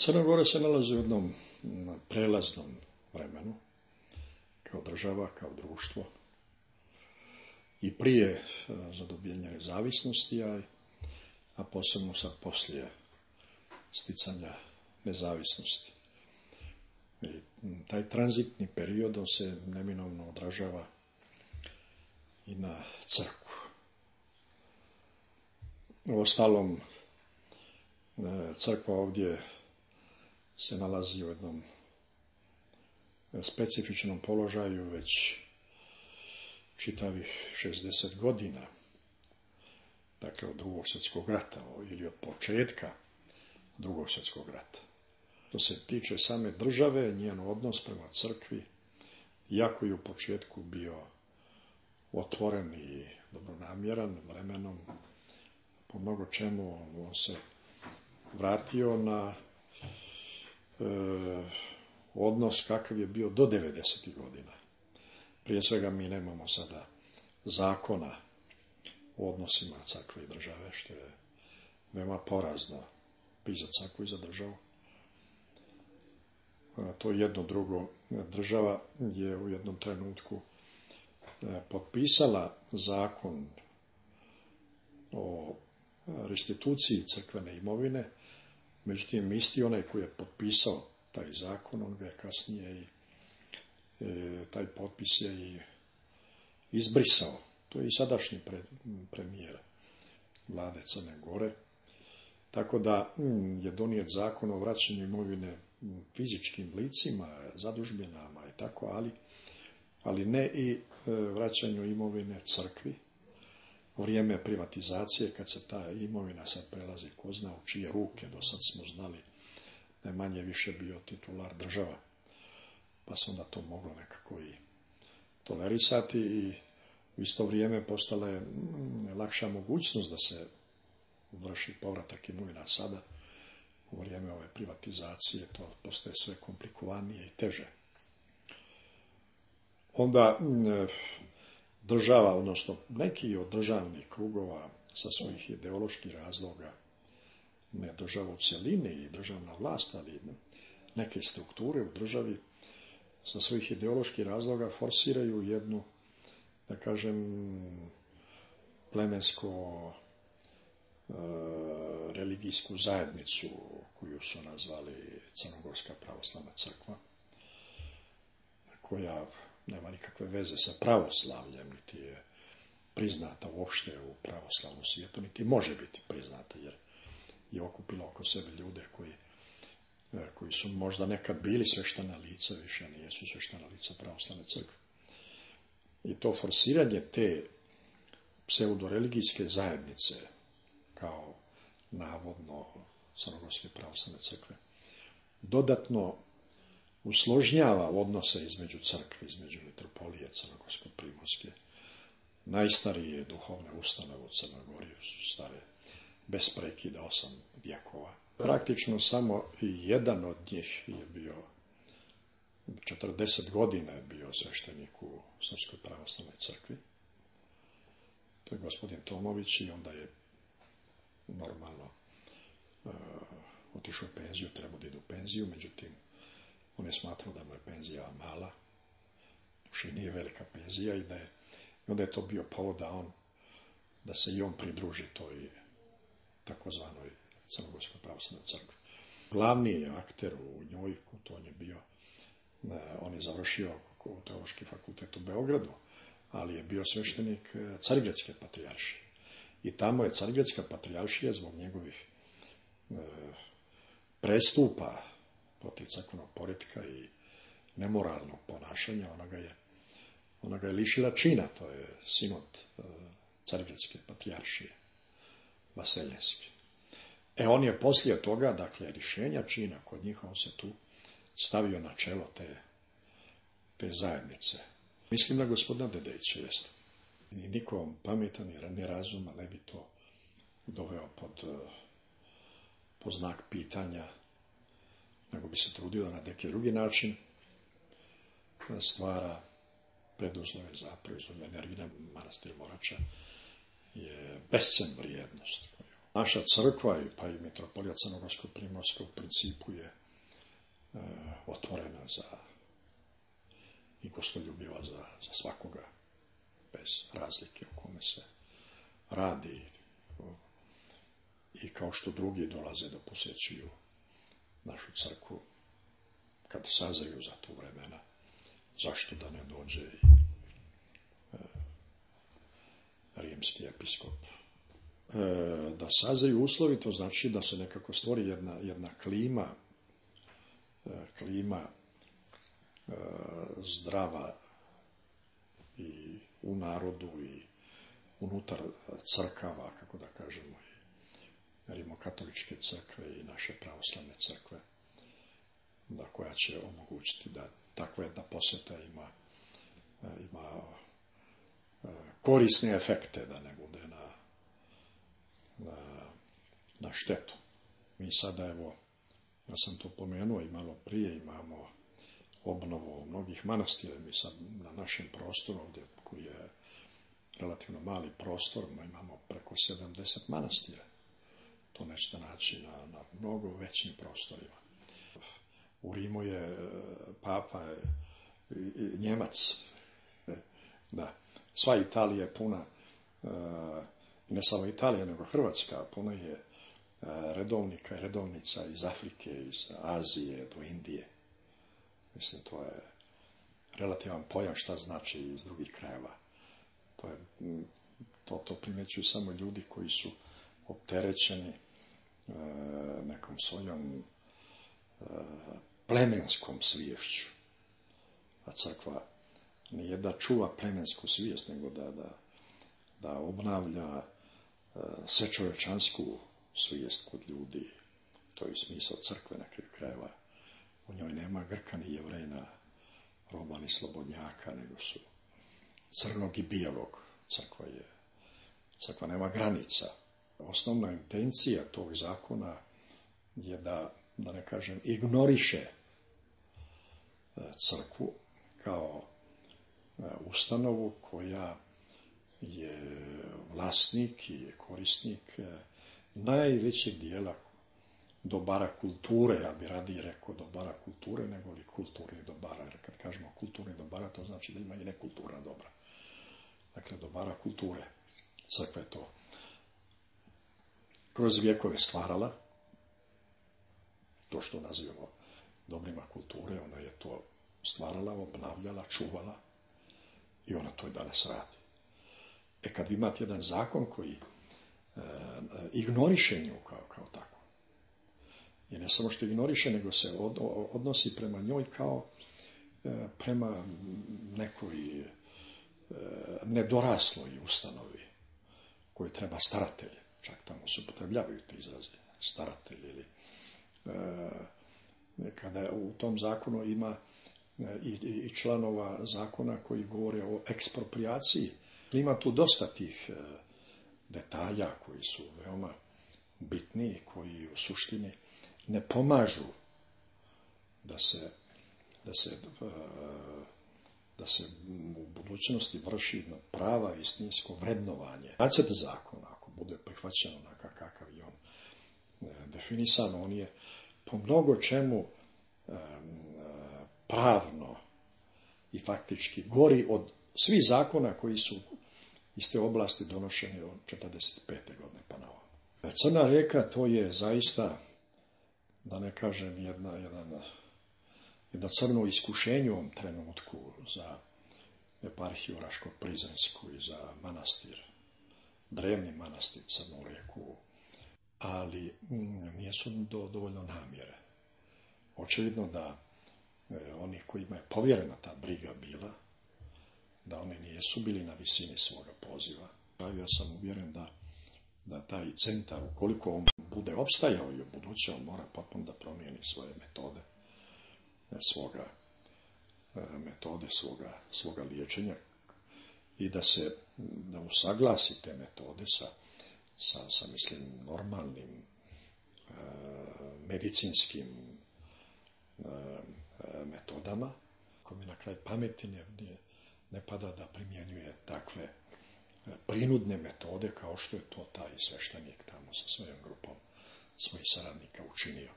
Crna Gora se nalazi u jednom prelaznom vremenu, kao država, kao društvo, i prije zadobivanja nezavisnosti, a posebno sad poslije sticanja nezavisnosti. I taj tranzitni period se neminovno odražava i na crkvu. Uostalom, crkva ovdje se nalazi u jednom specifičnom položaju već čitavih 60 godina, dakle od Drugog svjetskog rata ili od početka Drugog svjetskog rata. Što se tiče same države, njen odnos prema crkvi, iako je u početku bio otvoren i dobronamjeran, vremenom po mnogo čemu on se vratio na odnos kakav je bio do 90. godina. Prije svega mi nemamo sada zakona o odnosima crkve i države, što je veoma porazno i za crkvu i za državu. To jedno drugo, država je u jednom trenutku potpisala zakon o restituciji crkvene imovine, međutim isti onaj koji je potpisao taj zakon, on ga je kasnije taj potpis je i izbrisao. To je i sadašnji premijer vlade Crne Gore. Tako da je donijet zakon o vraćanju imovine fizičkim licima, zadužbinama i tako, ali ne i vraćanju imovine crkvi. U vrijeme privatizacije, kad se ta imovina sad prelazi ko zna u čije ruke, do sad smo znali da je manje više bio titular država, pa se onda to moglo nekako i tolerisati i u isto vrijeme postala je lakša mogućnost da se vrši povratak imovina. Sada u vrijeme ove privatizacije to postaje sve komplikovanije i teže. Onda država, odnosno neki od državnih krugova sa svojih ideoloških razloga, ne država u cjelini i državna vlast, ali neke strukture u državi sa svojih ideoloških razloga forsiraju jednu, da kažem, plemensko religijsku zajednicu koju su nazvali Crnogorska pravoslavna crkva, koja nema nikakve veze sa pravoslavljem, niti je priznata uopšte u pravoslavnom svijetu, niti može biti priznata, jer je okupila oko sebe ljude koji su možda nekad bili sveštena lica, više nijesu sveštena lica pravoslavne crkve. I to forsiranje te pseudoreligijske zajednice kao navodno Crnogorske pravoslavne crkve dodatno usložnjava odnose između crkve, između mitropolije Crnogorsko-primorske. Najstarije duhovne ustanove u Crnoj Gori su stare bez prekida 8 vjekova. Praktično samo jedan od njih je bio 40 godina je bio sveštenik u Srpskoj pravoslavnoj crkvi. To je gospodin Tomović i onda je normalno otišao u penziju, trebao da ide u penziju, međutim on je smatrao da mu je penzija mala, duše nije velika penzija i onda je to bio povod da se i on pridruži toj takozvanoj Crnogorskoj pravoslavnoj crkvi. Glavni akter u njoj, on je završio Teološki fakultet u Beogradu, ali je bio sveštenik Carigradske patrijaršije. I tamo je Carigradska patrijaršija zbog njegovih prestupa protiv crkvenog poretka i nemoralnog ponašanja, ona ga je lišila čina, to je sinod Carigradske patrijaršije, Vaseljenski. On je poslije toga, dakle, rješenja čina kod njih, on se tu stavio na čelo te zajednice. Mislim na gospodina Dedejića, jeste. Ni nikom pametan ni razuma ne bi to doveo pod znak pitanja, nego bi se trudio da na neki drugi način stvara preduslove za proizvodnju energije. Manastir Morača je bescen vrijednost koju Naša crkva, pa i mitropolija Crnogorsko-primorska u principu je otvorena i gostoljubiva za svakoga, bez razlike o kome se radi. I kao što drugi dolaze da posjećuju našu crkvu kad sazriju za tu vremena, zašto da ne dođe i rimski episkop. Da sazriju uslovi, to znači da se nekako stvori jedna klima zdrava i u narodu i unutar crkava, kako da kažemo, i rimokatoličke crkve i naše pravoslavne crkve, da koja će omogućiti da takva jedna posjeta ima korisne efekte, da ne bude na štetu. Mi sada, evo, ja sam to pomenuo i malo prije, imamo obnovu mnogih manastira. Mi sad na našem prostoru ovdje, koji je relativno mali prostor, imamo preko 70 manastira. To nećete naći na mnogo većim prostorima. U Rimu je papa Njemac. Da. Sva Italija je puna, ne samo Italija, nego Hrvatska, puno je redovnika i redovnica iz Afrike, iz Azije do Indije. Mislim, to je relativan pojam šta znači iz drugih krajeva. To primjećuju samo ljudi koji su opterećeni nekom svojom plemenskom sviješću. A crkva nije da čuva plemensku svijest, nego da obnavlja svečovečansku svijest kod ljudi. To je smisao crkve na kraju krajeva. U njoj nema Grka ni Jevrejna, Roma ni slobodnjaka, nego su crnog i bijelog. Crkva nema granica. Osnovna intencija tog zakona je da ne kažem, ignoriše crkvu kao ustanovu koja je vlasnik i korisnik najvećeg dijela dobara kulture. Ja bi radije rekao dobara kulture nego li kulturnih dobara. Jer kad kažemo kulturnih dobara, to znači da ima i nekulturna dobra. Dakle, dobara kulture. Crkva je to kroz vjekove stvarala. To što nazivamo dobrima kulture, ona je to stvarala, obnavljala, čuvala i ona to i danas radi. Kad imate jedan zakon koji ignoriše nju kao tako, i ne samo što ignoriše, nego se odnosi prema njoj kao prema nekoj nedorasloj ustanovi koju treba staratelj, čak tamo se upotrebljavaju te izraze, staratelj ili kada u tom zakonu ima i članova zakona koji govore o eksproprijaciji. Ima tu dosta tih detalja koji su veoma bitni, koji u suštini ne pomažu da se u budućnosti vrši prava istinsko vrednovanje. Nacrt zakona, ako bude prihvaćen onakav kakav je on definisan, on je po mnogo čemu pravno i faktički gori od svih zakona koji su iz te oblasti donošeni od 1945. godine pa na ovom. Crna rijeka, to je zaista, da ne kažem, jedno crno iskušenje u ovom trenutku za eparhiju Raško-Prizrensku i za manastir, drevni manastir Crnu rijeku, ali nisu dovoljno namjere. Očevidno da oni kojima je povjerena ta briga bila, da oni nisu bili na visini svoga poziva. Ja sam uvjeren da taj centar, ukoliko on bude opstajao i u buduće, on mora potpuno da promijeni svoje metode, svoga liječenja i da usaglasi te metode sa mislim, normalnim medicinskim metodama, ko mi na kraj pameti ne pada da primjenjuje takve prinudne metode kao što je to taj sveštenik tamo sa svojom grupom svojih saradnika učinio.